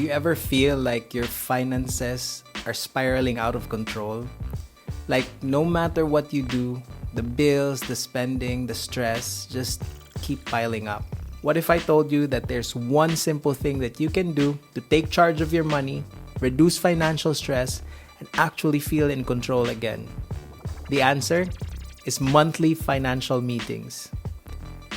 you ever feel like your finances are spiraling out of control? Like, no matter what you do, the bills, the spending, the stress just keep piling up. What if I told you that there's one simple thing that you can do to take charge of your money, reduce financial stress, and actually feel in control again? The answer is monthly financial meetings.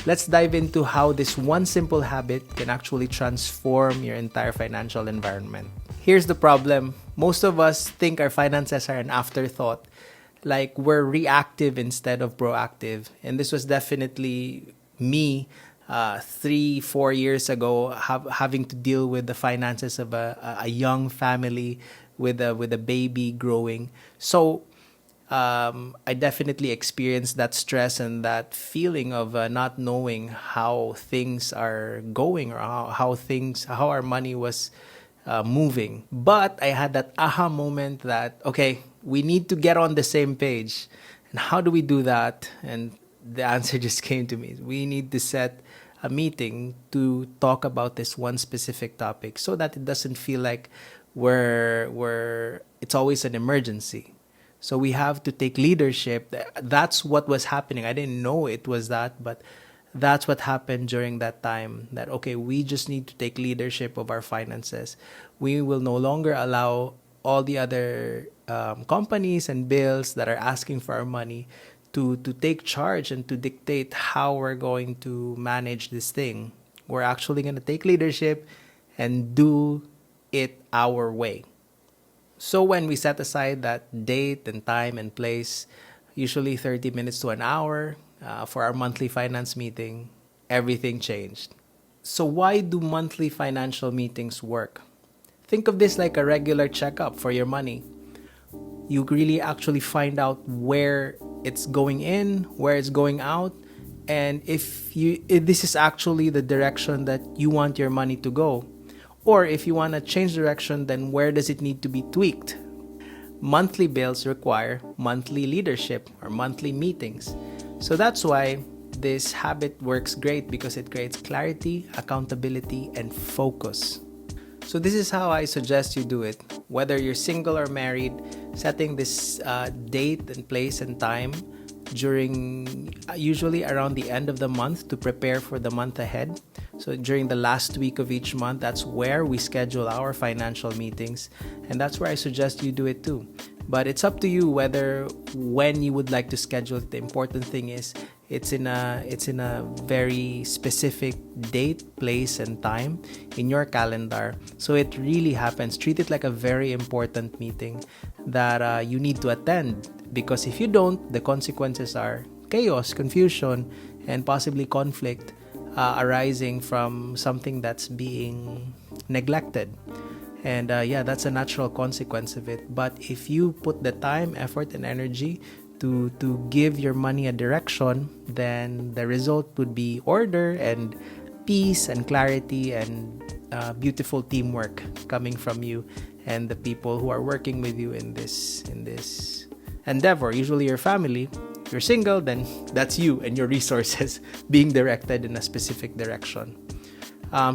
Let's dive into how this one simple habit can actually transform your entire financial environment. Here's the problem. Most of us think our finances are an afterthought, like we're reactive instead of proactive. And this was definitely me 3 4 years ago, having to deal with the finances of a young family with a baby growing. So I definitely experienced that stress and that feeling of not knowing how things are going, or how our money was moving. But I had that aha moment that, okay, we need to get on the same page. And how do we do that? And the answer just came to me. We need to set a meeting to talk about this one specific topic, so that it doesn't feel like it's always an emergency. So we have to take leadership. That's what was happening. I didn't know it was that, but that's what happened during that time. That, okay, we just need to take leadership of our finances. We will no longer allow all the other companies and bills that are asking for our money to take charge and to dictate how we're going to manage this thing. We're actually going to take leadership and do it our way. So when we set aside that date and time and place, usually 30 minutes to an hour for our monthly finance meeting, everything changed. So why do monthly financial meetings work? Think of this like a regular checkup for your money. You really actually find out where it's going in, where it's going out, and if this is actually the direction that you want your money to go. Or if you want to change direction, then where does it need to be tweaked? Monthly bills require monthly leadership or monthly meetings. So that's why this habit works great, because it creates clarity, accountability, and focus. So this is how I suggest you do it. Whether you're single or married, setting this date and place and time during usually around the end of the month to prepare for the month ahead. So during the last week of each month, that's where we schedule our financial meetings, and that's where I suggest you do it too. But it's up to you when you would like to schedule it. The important thing is it's in a very specific date, place, and time in your calendar. So it really happens. Treat it like a very important meeting that you need to attend, because if you don't, the consequences are chaos, confusion, and possibly conflict arising from something that's being neglected. And that's a natural consequence of it. But if you put the time, effort, and energy to give your money a direction, then the result would be order and peace and clarity and beautiful teamwork coming from you and the people who are working with you in this endeavor. Usually your family. If you're single, then that's you and your resources being directed in a specific direction.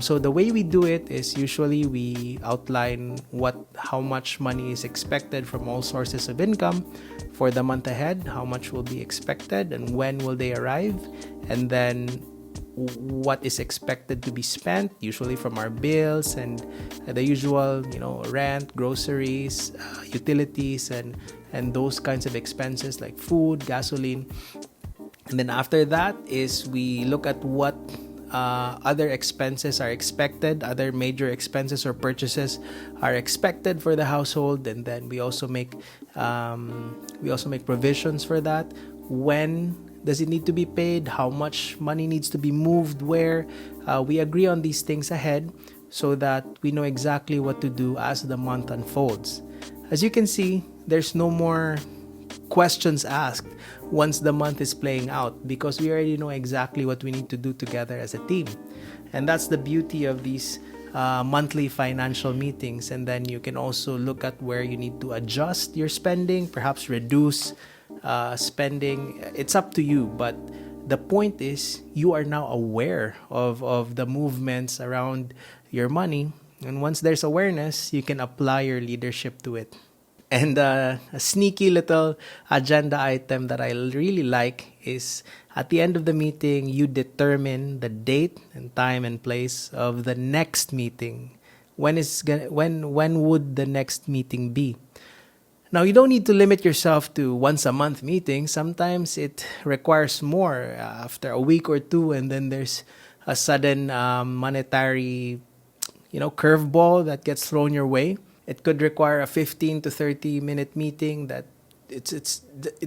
So the way we do it is usually we outline how much money is expected from all sources of income for the month ahead, how much will be expected and when will they arrive, and then what is expected to be spent, usually from our bills and the usual, rent, groceries, utilities, and those kinds of expenses like food, gasoline. And then after that is we look at what other expenses are expected, other major expenses or purchases are expected for the household, and then we also make provisions for that. When does it need to be paid? How much money needs to be moved where? We agree on these things ahead so that we know exactly what to do as the month unfolds. As you can see, there's no more questions asked once the month is playing out, because we already know exactly what we need to do together as a team. And that's the beauty of these monthly financial meetings. And then you can also look at where you need to adjust your spending, perhaps reduce spending. It's up to you, but the point is you are now aware of the movements around your money, And once there's awareness, you can apply your leadership to it. And a sneaky little agenda item that I really like is at the end of the meeting, you determine the date and time and place of the next meeting. When would the next meeting be? Now, you don't need to limit yourself to once a month meeting. Sometimes it requires more after a week or two, and then there's a sudden monetary, curveball that gets thrown your way. It could require a 15 to 30-minute meeting that it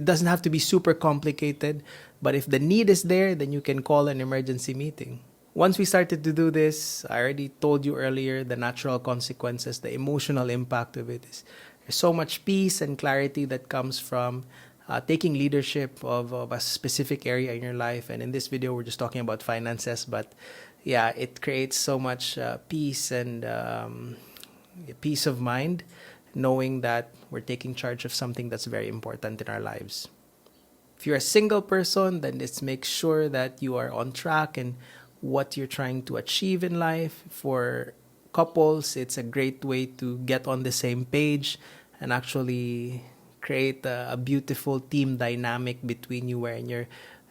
doesn't have to be super complicated, but if the need is there, then you can call an emergency meeting. Once we started to do this, I already told you earlier, the natural consequences, the emotional impact of it is there's so much peace and clarity that comes from taking leadership of a specific area in your life. And in this video, we're just talking about finances, but yeah, it creates so much peace and peace of mind, knowing that we're taking charge of something that's very important in our lives. If you're a single person, then let's make sure that you are on track and what you're trying to achieve in life. For couples, it's a great way to get on the same page and actually create a beautiful team dynamic between you, where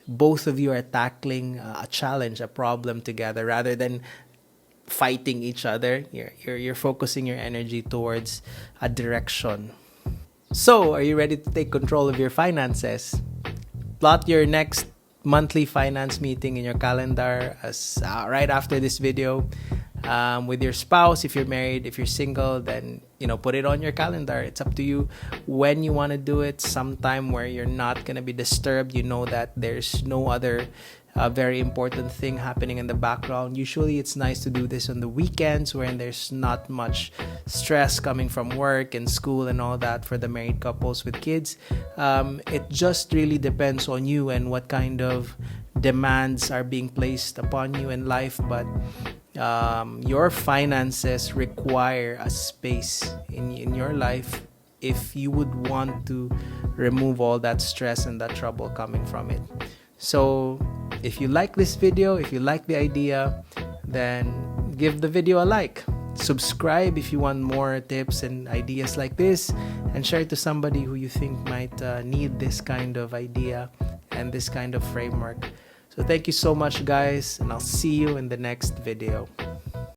both of you are tackling a challenge, a problem together, rather than fighting each other. You're focusing your energy towards a direction. So, are you ready to take control of your finances? Plot your next monthly finance meeting in your calendar as right after this video, with your spouse. If you're married, if you're single, then put it on your calendar. It's up to you when you want to do it. Sometime where you're not gonna be disturbed, that there's no other very important thing happening in the background. Usually it's nice to do this on the weekends when there's not much stress coming from work and school and all that for the married couples with kids. It just really depends on you and what kind of demands are being placed upon you in life, but your finances require a space in your life if you would want to remove all that stress and that trouble coming from it. So if you like this video, if you like the idea, then give the video a like. Subscribe if you want more tips and ideas like this, and share it to somebody who you think might need this kind of idea and this kind of framework. So thank you so much, guys, and I'll see you in the next video.